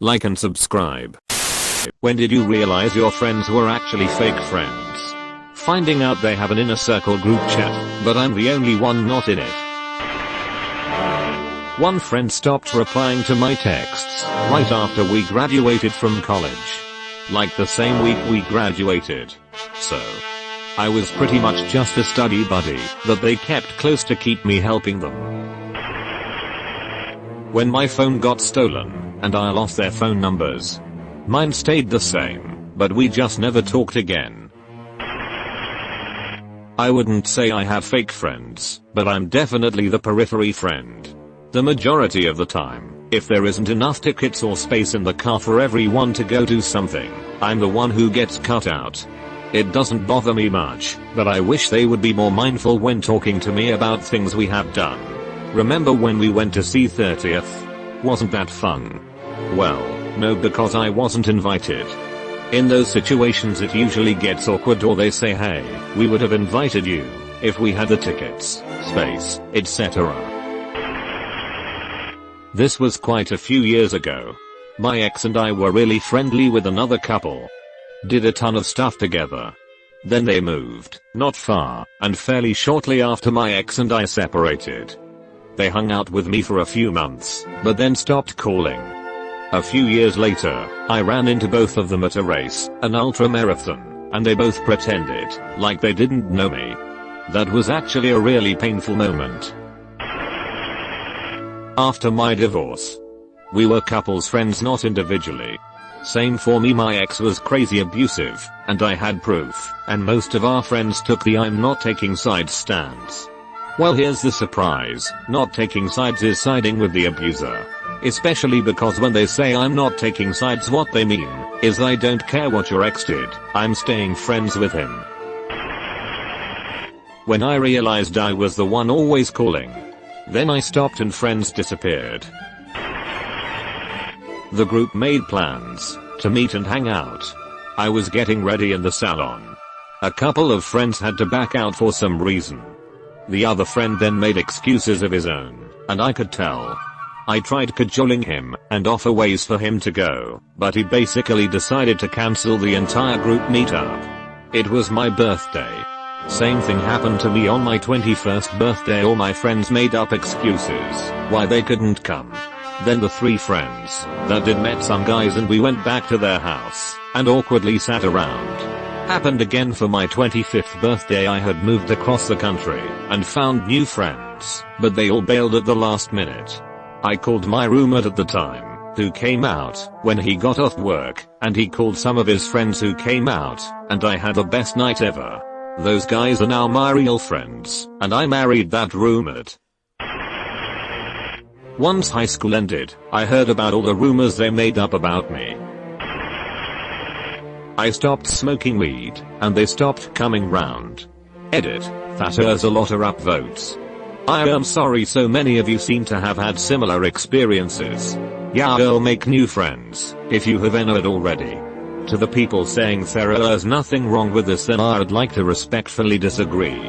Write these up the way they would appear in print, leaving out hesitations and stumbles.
like and subscribe. When did you realize your friends were actually fake friends? Finding out they have an inner circle group chat, but I'm the only one not in it. One friend stopped replying to my texts right after we graduated from college. Like the same week we graduated. So I was pretty much just a study buddy that they kept close to keep me helping them. When my phone got stolen and I lost their phone numbers, mine stayed the same, but we just never talked again. I wouldn't say I have fake friends, but I'm definitely the periphery friend. The majority of the time, if there isn't enough tickets or space in the car for everyone to go do something, I'm the one who gets cut out. It doesn't bother me much, but I wish they would be more mindful when talking to me about things we have done. Remember when we went to see 30th? Wasn't that fun? Well, no, because I wasn't invited. In those situations it usually gets awkward, or they say, hey, we would have invited you if we had the tickets, space, etc. This was quite a few years ago. My ex and I were really friendly with another couple. Did a ton of stuff together. Then they moved, not far, and fairly shortly after my ex and I separated. They hung out with me for a few months, but then stopped calling. A few years later, I ran into both of them at a race, an ultra marathon, and they both pretended like they didn't know me. That was actually a really painful moment. After my divorce, we were couples friends, not individually. Same for me, my ex was crazy abusive, and I had proof, and most of our friends took the I'm not taking sides stance. Well, here's the surprise, not taking sides is siding with the abuser. Especially because when they say I'm not taking sides, what they mean is I don't care what your ex did, I'm staying friends with him. When I realized I was the one always calling, then I stopped and friends disappeared. The group made plans to meet and hang out. I was getting ready in the salon. A couple of friends had to back out for some reason. The other friend then made excuses of his own, and I could tell. I tried cajoling him and offer ways for him to go, but he basically decided to cancel the entire group meetup. It was my birthday. Same thing happened to me on my 21st birthday. All my friends made up excuses why they couldn't come. Then the three friends that did met some guys and we went back to their house and awkwardly sat around. Happened again for my 25th birthday. I had moved across the country and found new friends, but they all bailed at the last minute. I called my roommate at the time, who came out when he got off work, and he called some of his friends who came out, and I had the best night ever. Those guys are now my real friends, and I married that roommate. Once high school ended, I heard about all the rumors they made up about me. I stopped smoking weed, and they stopped coming round. Edit, that earns a lot of upvotes. I am sorry so many of you seem to have had similar experiences. Yeah, I'll make new friends, if you have entered already. To the people saying there's nothing wrong with this, then I'd like to respectfully disagree.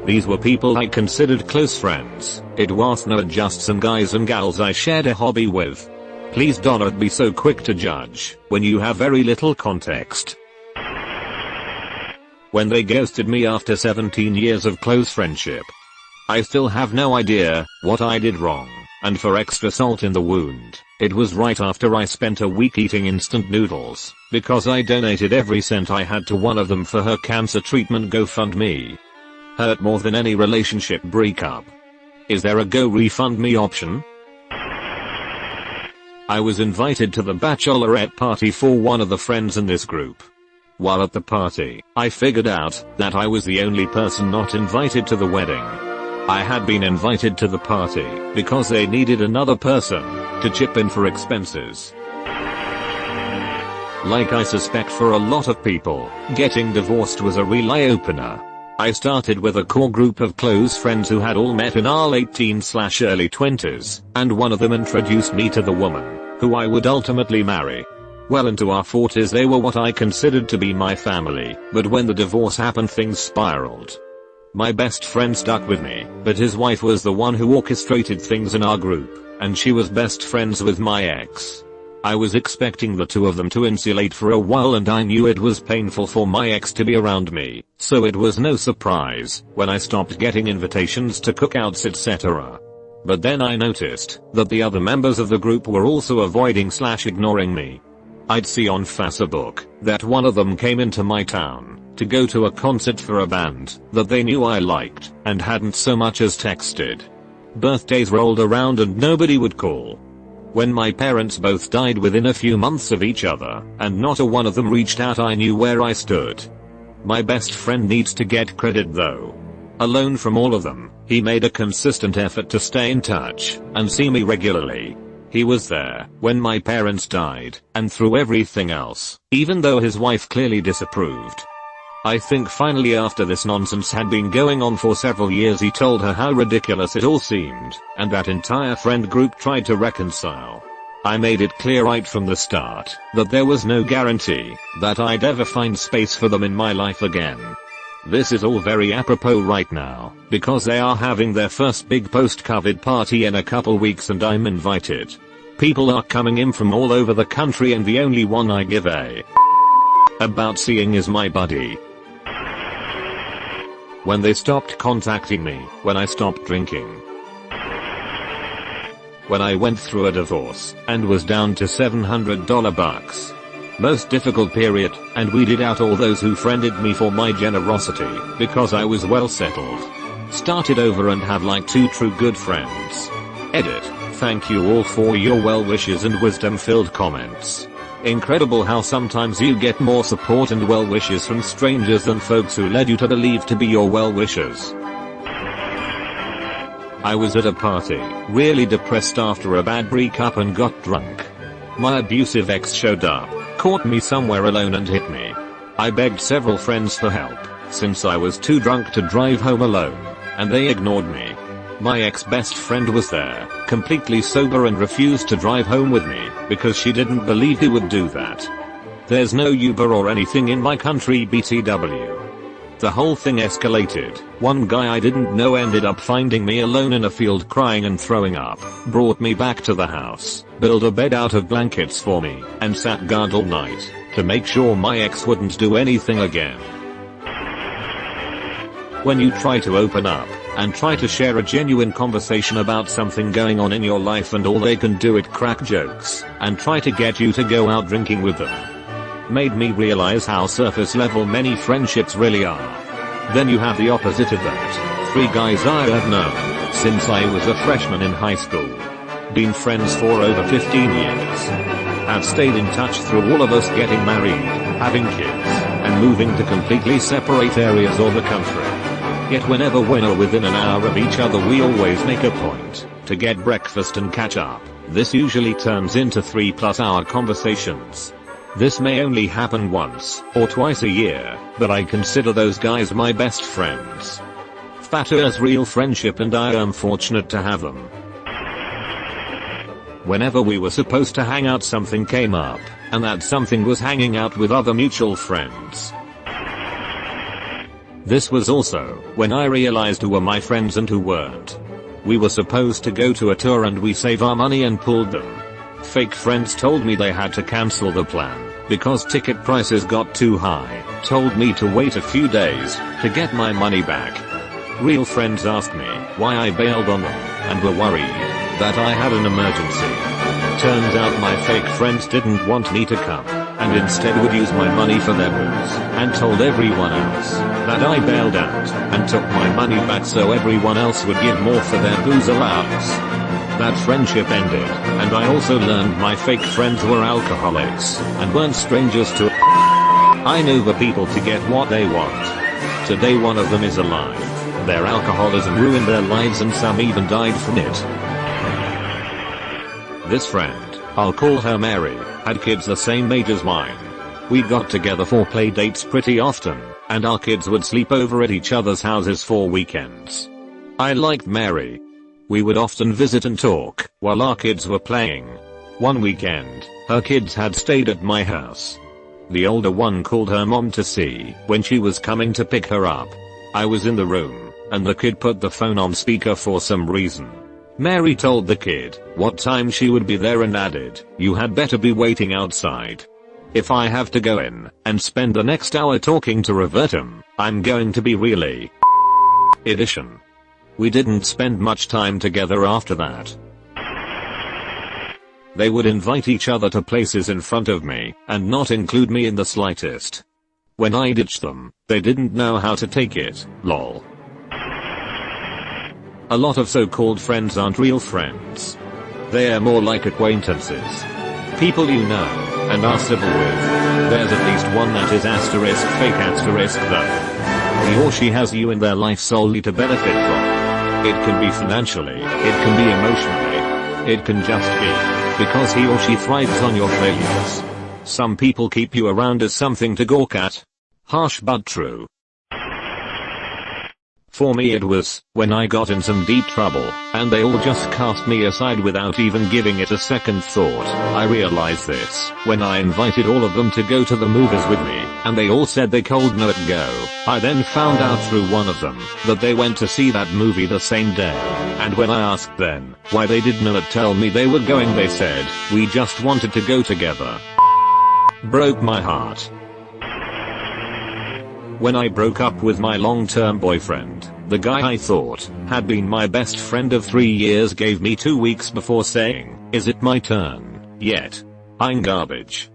These were people I considered close friends. It wasn't just some guys and gals I shared a hobby with. Please don't be so quick to judge when you have very little context. When they ghosted me after 17 years of close friendship, I still have no idea what I did wrong, and for extra salt in the wound, it was right after I spent a week eating instant noodles, because I donated every cent I had to one of them for her cancer treatment GoFundMe. Hurt more than any relationship breakup. Is there a GoRefundMe option? I was invited to the bachelorette party for one of the friends in this group. While at the party, I figured out that I was the only person not invited to the wedding. I had been invited to the party because they needed another person to chip in for expenses. Like I suspect for a lot of people, getting divorced was a real eye-opener. I started with a core group of close friends who had all met in our late teens/early 20s, and one of them introduced me to the woman who I would ultimately marry. Well into our 40s they were what I considered to be my family, but when the divorce happened things spiraled. My best friend stuck with me, but his wife was the one who orchestrated things in our group, and she was best friends with my ex. I was expecting the two of them to insulate for a while, and I knew it was painful for my ex to be around me, so it was no surprise when I stopped getting invitations to cookouts, etc. But then I noticed that the other members of the group were also avoiding/ignoring me. I'd see on Facebook that one of them came into my town to go to a concert for a band that they knew I liked and hadn't so much as texted. Birthdays rolled around and nobody would call. When my parents both died within a few months of each other, and not a one of them reached out, I knew where I stood. My best friend needs to get credit though. Alone from all of them, he made a consistent effort to stay in touch and see me regularly. He was there when my parents died, and through everything else, even though his wife clearly disapproved. I think finally, after this nonsense had been going on for several years, he told her how ridiculous it all seemed, and that entire friend group tried to reconcile. I made it clear right from the start that there was no guarantee that I'd ever find space for them in my life again. This is all very apropos right now, because they are having their first big post-COVID party in a couple weeks and I'm invited. People are coming in from all over the country and the only one I give a about seeing is my buddy. When they stopped contacting me, when I stopped drinking, when I went through a divorce and was down to $700 bucks. Most difficult period, and weeded out all those who friended me for my generosity because I was well settled. Started over and have like 2 true good friends. Edit. Thank you all for your well wishes and wisdom filled comments. Incredible how sometimes you get more support and well wishes from strangers than folks who led you to believe to be your well wishers. I was at a party, really depressed after a bad breakup and got drunk. My abusive ex showed up, caught me somewhere alone and hit me. I begged several friends for help, since I was too drunk to drive home alone, and they ignored me. My ex-best friend was there, completely sober, and refused to drive home with me because she didn't believe he would do that. There's no Uber or anything in my country BTW. The whole thing escalated. One guy I didn't know ended up finding me alone in a field crying and throwing up, brought me back to the house, built a bed out of blankets for me, and sat guard all night to make sure my ex wouldn't do anything again. When you try to open up and try to share a genuine conversation about something going on in your life and all they can do is crack jokes and try to get you to go out drinking with them. Made me realize how surface level many friendships really are. Then you have the opposite of that. 3 guys I have known since I was a freshman in high school. Been friends for over 15 years. Have stayed in touch through all of us getting married, having kids, and moving to completely separate areas of the country. Yet whenever we're within an hour of each other, we always make a point to get breakfast and catch up. This usually turns into 3+ hour conversations. This may only happen once or twice a year, but I consider those guys my best friends. That is real friendship and I am fortunate to have them. Whenever we were supposed to hang out, something came up, and that something was hanging out with other mutual friends. This was also when I realized who were my friends and who weren't. We were supposed to go to a tour and we saved our money and pulled them. Fake friends told me they had to cancel the plan because ticket prices got too high, told me to wait a few days to get my money back. Real friends asked me why I bailed on them and were worried that I had an emergency. Turns out my fake friends didn't want me to come and instead would use my money for their booze and told everyone else that I bailed out and took my money back so everyone else would give more for their booze allowance. That friendship ended, and I also learned my fake friends were alcoholics and weren't strangers to I knew the people to get what they want. Today one of them is alive. Their alcoholism ruined their lives and some even died from it. This friend, I'll call her Mary, had kids the same age as mine. We got together for play dates pretty often, and our kids would sleep over at each other's houses for weekends. I liked Mary. We would often visit and talk while our kids were playing. One weekend, her kids had stayed at my house. The older one called her mom to see when she was coming to pick her up. I was in the room, and the kid put the phone on speaker for some reason. Mary told the kid what time she would be there and added, "You had better be waiting outside. If I have to go in and spend the next hour talking to Revertum, I'm going to be really edition." We didn't spend much time together after that. They would invite each other to places in front of me and not include me in the slightest. When I ditched them, they didn't know how to take it, lol. A lot of so-called friends aren't real friends. They're more like acquaintances. People you know and are civil with. There's at least one that is asterisk fake asterisk though. He or she has you in their life solely to benefit from. It can be financially, it can be emotionally, it can just be because he or she thrives on your failures. Some people keep you around as something to gawk at. Harsh but true. For me it was when I got in some deep trouble and they all just cast me aside without even giving it a second thought. I realized this when I invited all of them to go to the movies with me and they all said they could not go. I then found out through one of them that they went to see that movie the same day, and when I asked them why they did not tell me they were going, they said, "We just wanted to go together." Broke my heart. When I broke up with my long-term boyfriend, the guy I thought had been my best friend of 3 years gave me 2 weeks before saying, "Is it my turn yet? I'm garbage."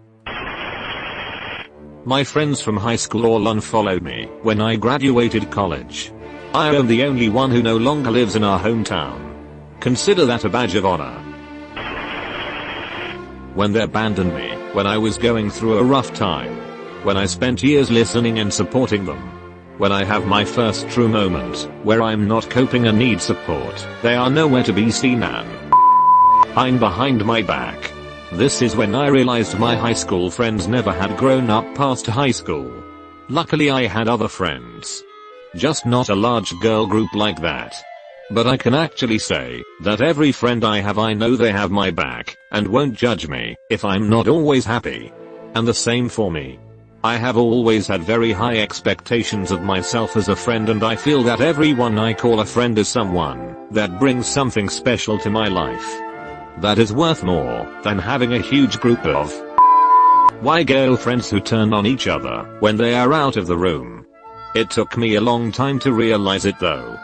My friends from high school all unfollowed me when I graduated college. I am the only one who no longer lives in our hometown. Consider that a badge of honor. When they abandoned me, when I was going through a rough time, when I spent years listening and supporting them, when I have my first true moment where I'm not coping and need support, they are nowhere to be seen and I'm behind my back. This is when I realized my high school friends never had grown up past high school. Luckily I had other friends. Just not a large girl group like that. But I can actually say that every friend I have, I know they have my back and won't judge me if I'm not always happy. And the same for me. I have always had very high expectations of myself as a friend, and I feel that everyone I call a friend is someone that brings something special to my life. That is worth more than having a huge group of girlfriends who turn on each other when they are out of the room. It took me a long time to realize it though.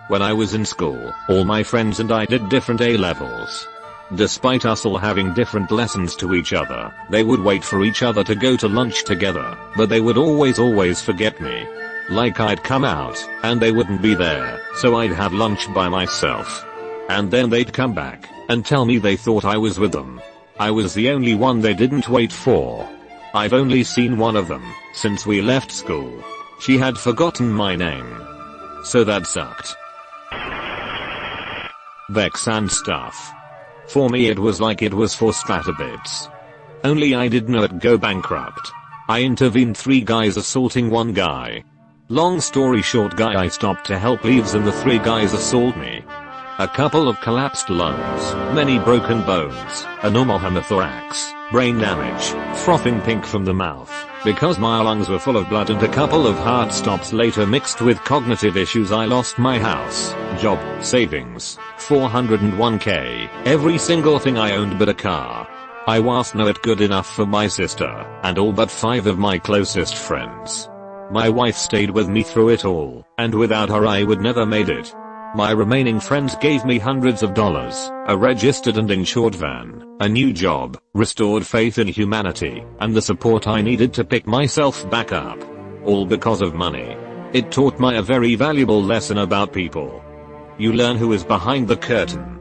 When I was in school, all my friends and I did different A-levels. Despite us all having different lessons to each other, they would wait for each other to go to lunch together, but they would always forget me. Like I'd come out, and they wouldn't be there, so I'd have lunch by myself. And then they'd come back, and tell me they thought I was with them. I was the only one they didn't wait for. I've only seen one of them since we left school. She had forgotten my name. So that sucked. Vex and stuff. For me it was like it was for Stratabits. Only I did not go bankrupt. I intervened 3 guys assaulting 1 guy. Long story short, guy I stopped to help leaves and the 3 guys assault me. A couple of collapsed lungs, many broken bones, a normal hemothorax, brain damage, frothing pink from the mouth, because my lungs were full of blood, and a couple of heart stops later mixed with cognitive issues. I lost my house, job, savings, 401k, every single thing I owned but a car. I was not good enough for my sister, and all but 5 of my closest friends. My wife stayed with me through it all, and without her I would never made it. My remaining friends gave me hundreds of dollars, a registered and insured van, a new job, restored faith in humanity, and the support I needed to pick myself back up. All because of money. It taught me a very valuable lesson about people. You learn who is behind the curtain.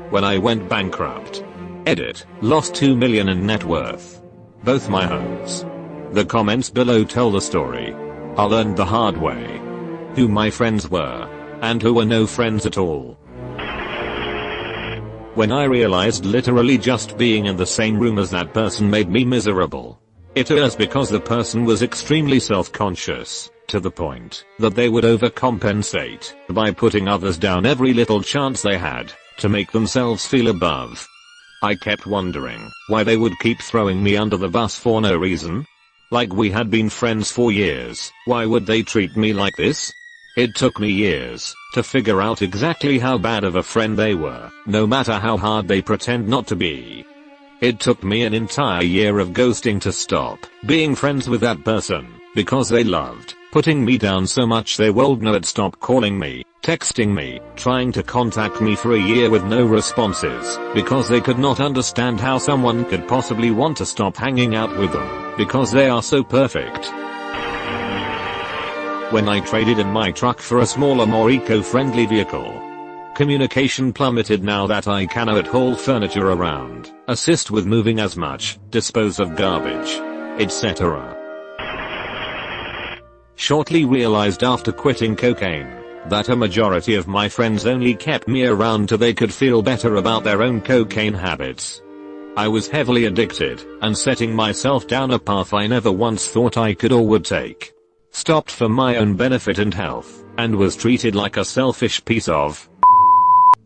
When I went bankrupt. Edit, lost 2 million in net worth. Both my homes. The comments below tell the story. I learned the hard way. Who my friends were, and who were no friends at all. When I realized literally just being in the same room as that person made me miserable. It was because the person was extremely self-conscious, to the point that they would overcompensate by putting others down every little chance they had to make themselves feel above. I kept wondering why they would keep throwing me under the bus for no reason. Like we had been friends for years, why would they treat me like this? It took me years to figure out exactly how bad of a friend they were, no matter how hard they pretend not to be. It took me an entire year of ghosting to stop being friends with that person, because they loved putting me down so much they would not stop calling me, texting me, trying to contact me for a year with no responses, because they could not understand how someone could possibly want to stop hanging out with them, because they are so perfect. When I traded in my truck for a smaller, more eco-friendly vehicle, communication plummeted now that I cannot haul furniture around, assist with moving as much, dispose of garbage, etc. Shortly realized after quitting cocaine that a majority of my friends only kept me around till they could feel better about their own cocaine habits. I was heavily addicted and setting myself down a path I never once thought I could or would take. Stopped for my own benefit and health, and was treated like a selfish piece of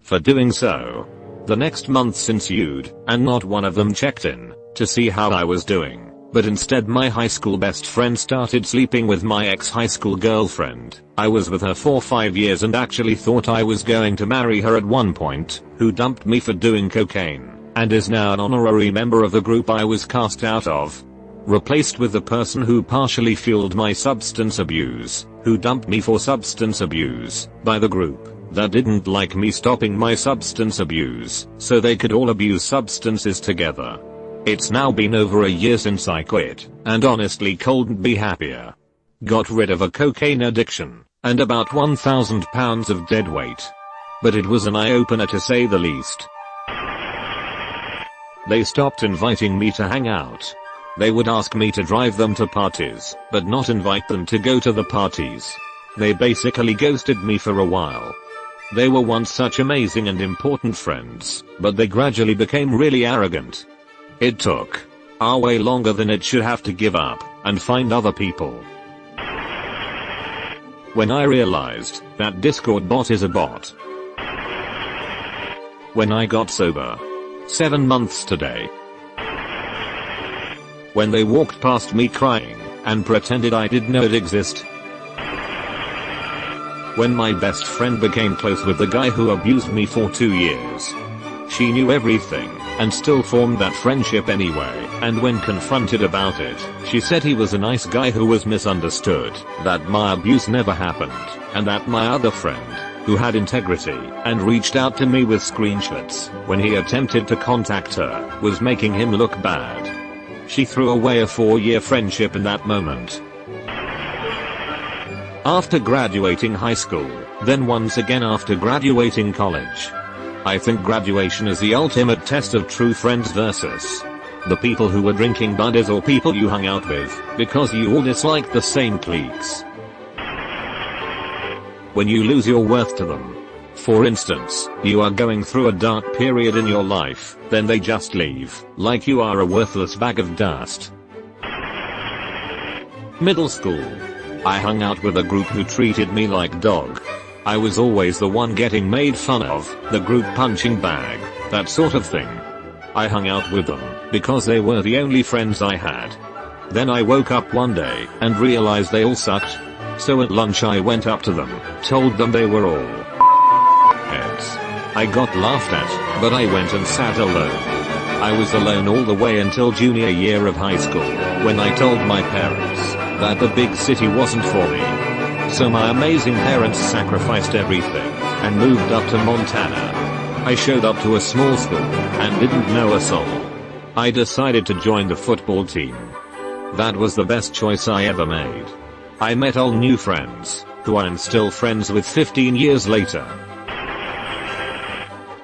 for doing so. The next months ensued, and not one of them checked in to see how I was doing. But instead my high school best friend started sleeping with my ex-high school girlfriend. I was with her for 5 years and actually thought I was going to marry her at one point, who dumped me for doing cocaine, and is now an honorary member of the group I was cast out of. Replaced with the person who partially fueled my substance abuse, who dumped me for substance abuse, by the group that didn't like me stopping my substance abuse, so they could all abuse substances together. It's now been over a year since I quit, and honestly couldn't be happier. Got rid of a cocaine addiction, and about 1,000 pounds of dead weight. But it was an eye-opener to say the least. They stopped inviting me to hang out. They would ask me to drive them to parties, but not invite them to go to the parties. They basically ghosted me for a while. They were once such amazing and important friends, but they gradually became really arrogant. It took way longer than it should have to give up and find other people. When I realized that Discord bot is a bot. When I got sober. 7 months today. When they walked past me crying and pretended I didn't know it existed. When my best friend became close with the guy who abused me for 2 years. She knew everything and still formed that friendship anyway, and when confronted about it, she said he was a nice guy who was misunderstood, that my abuse never happened, and that my other friend, who had integrity and reached out to me with screenshots when he attempted to contact her, was making him look bad. She threw away a 4-year friendship in that moment. After graduating high school, then once again after graduating college. I think graduation is the ultimate test of true friends versus the people who were drinking buddies or people you hung out with, because you all dislike the same cliques. When you lose your worth to them. For instance, you are going through a dark period in your life, then they just leave, like you are a worthless bag of dust. Middle school. I hung out with a group who treated me like dog. I was always the one getting made fun of, the group punching bag, that sort of thing. I hung out with them because they were the only friends I had. Then I woke up one day and realized they all sucked. So at lunch I went up to them, told them they were all heads. I got laughed at, but I went and sat alone. I was alone all the way until junior year of high school, when I told my parents that the big city wasn't for me. So my amazing parents sacrificed everything and moved up to Montana. I showed up to a small school and didn't know a soul. I decided to join the football team. That was the best choice I ever made. I met all new friends, who I'm still friends with 15 years later.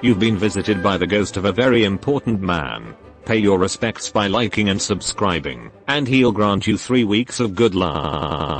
You've been visited by the ghost of a very important man. Pay your respects by liking and subscribing, and he'll grant you 3 weeks of good luck.